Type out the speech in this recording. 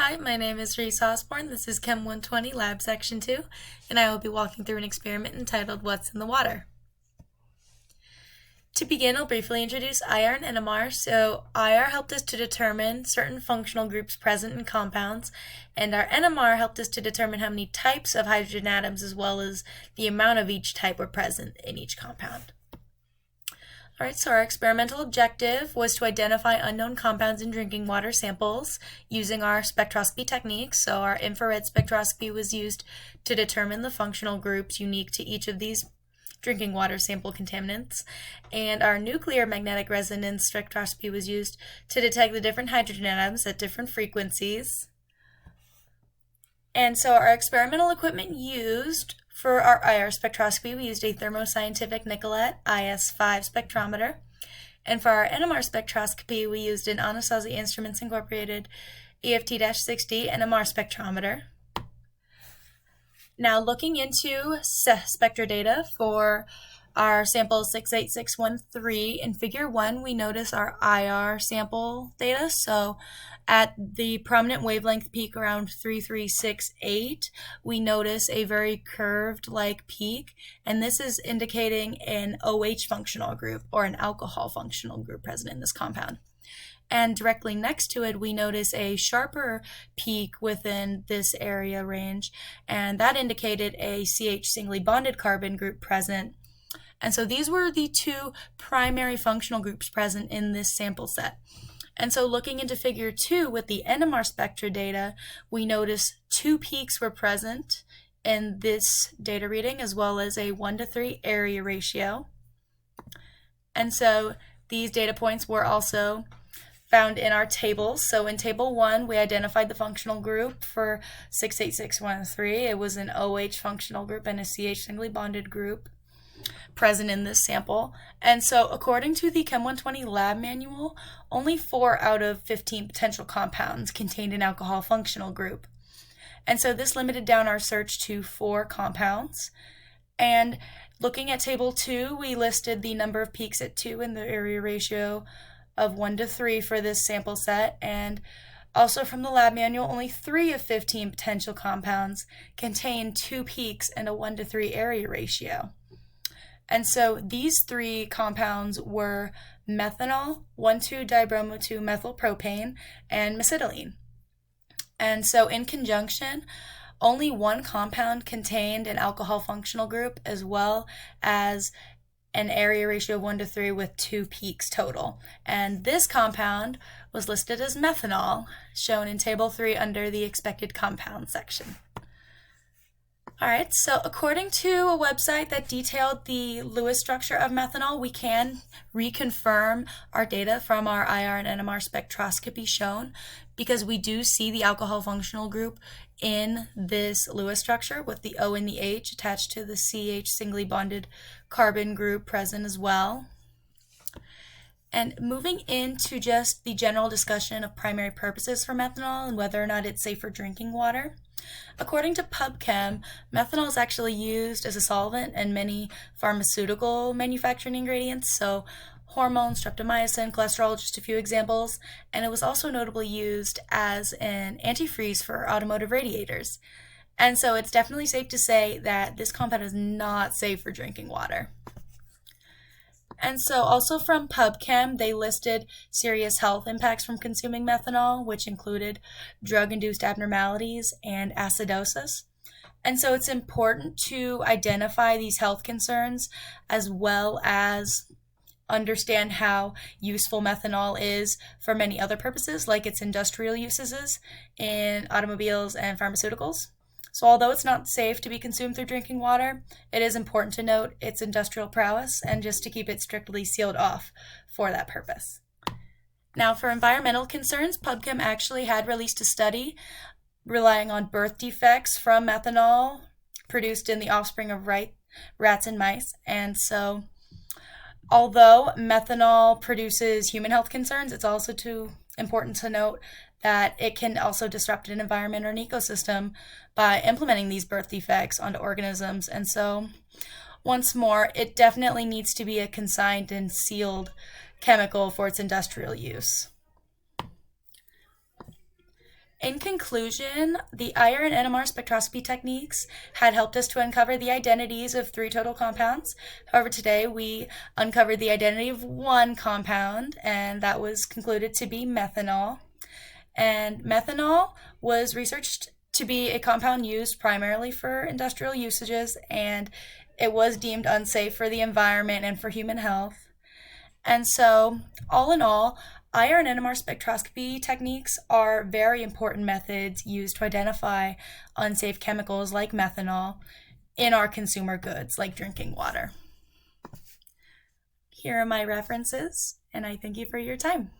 Hi, my name is Reese Osborne. This is Chem 120 Lab Section 2, and I will be walking through an experiment entitled What's in the Water? To begin, I'll briefly introduce IR and NMR. So IR helped us to determine certain functional groups present in compounds, and our NMR helped us to determine how many types of hydrogen atoms as well as the amount of each type were present in each compound. Alright, so our experimental objective was to identify unknown compounds in drinking water samples using our spectroscopy techniques. So our infrared spectroscopy was used to determine the functional groups unique to each of these drinking water sample contaminants, and our nuclear magnetic resonance spectroscopy was used to detect the different hydrogen atoms at different frequencies. And so our experimental equipment used for our IR spectroscopy, we used a Thermo Scientific Nicolet IS5 spectrometer. And for our NMR spectroscopy, we used an Anasazi Instruments Incorporated EFT-60 NMR spectrometer. Now looking into spectra data for our sample 68613, in figure 1 we notice our IR sample data. So at the prominent wavelength peak around 3368, we notice a very curved like peak, and this is indicating an OH functional group or an alcohol functional group present in this compound. And directly next to it, we notice a sharper peak within this area range, and that indicated a CH singly bonded carbon group present. And so these were the two primary functional groups present in this sample set. And so looking into figure 2 with the NMR spectra data, we notice two peaks were present in this data reading, as well as a 1:3 area ratio. And so these data points were also found in our tables. So in table 1, we identified the functional group for 68613. It was an OH functional group and a CH singly bonded group present in this sample. And so according to the Chem 120 lab manual, only 4 out of 15 potential compounds contained an alcohol functional group. And so this limited down our search to 4 compounds. And looking at table 2, we listed the number of peaks at 2 and the area ratio of 1:3 for this sample set, and also from the lab manual, only 3 of 15 potential compounds contain 2 peaks and a 1:3 area ratio. And so these 3 compounds were methanol, 1,2-dibromo-2-methylpropane, and mesitylene. And so in conjunction, only 1 compound contained an alcohol functional group as well as an area ratio of 1:3 with 2 peaks total. And this compound was listed as methanol, shown in table 3 under the expected compound section. Alright, so according to a website that detailed the Lewis structure of methanol, we can reconfirm our data from our IR and NMR spectroscopy shown, because we do see the alcohol functional group in this Lewis structure with the O and the H attached to the CH singly bonded carbon group present as well. And moving into just the general discussion of primary purposes for methanol and whether or not it's safe for drinking water. According to PubChem, methanol is actually used as a solvent in many pharmaceutical manufacturing ingredients, so hormones, streptomycin, cholesterol, just a few examples, and it was also notably used as an antifreeze for automotive radiators. And so it's definitely safe to say that this compound is not safe for drinking water. And so also from PubChem, they listed serious health impacts from consuming methanol, which included drug-induced abnormalities and acidosis. And so it's important to identify these health concerns as well as understand how useful methanol is for many other purposes, like its industrial uses in automobiles and pharmaceuticals. So although it's not safe to be consumed through drinking water, it is important to note its industrial prowess and just to keep it strictly sealed off for that purpose. Now for environmental concerns, PubChem actually had released a study relying on birth defects from methanol produced in the offspring of rats and mice. And so although methanol produces human health concerns, it's also important to note that it can also disrupt an environment or an ecosystem by implementing these birth defects onto organisms. And so, once more, it definitely needs to be a consigned and sealed chemical for its industrial use. In conclusion, the IR and NMR spectroscopy techniques had helped us to uncover the identities of 3 total compounds. However, today we uncovered the identity of 1 compound, and that was concluded to be methanol. And methanol was researched to be a compound used primarily for industrial usages, and it was deemed unsafe for the environment and for human health. And so, all in all, IR and NMR spectroscopy techniques are very important methods used to identify unsafe chemicals like methanol in our consumer goods, like drinking water. Here are my references, and I thank you for your time.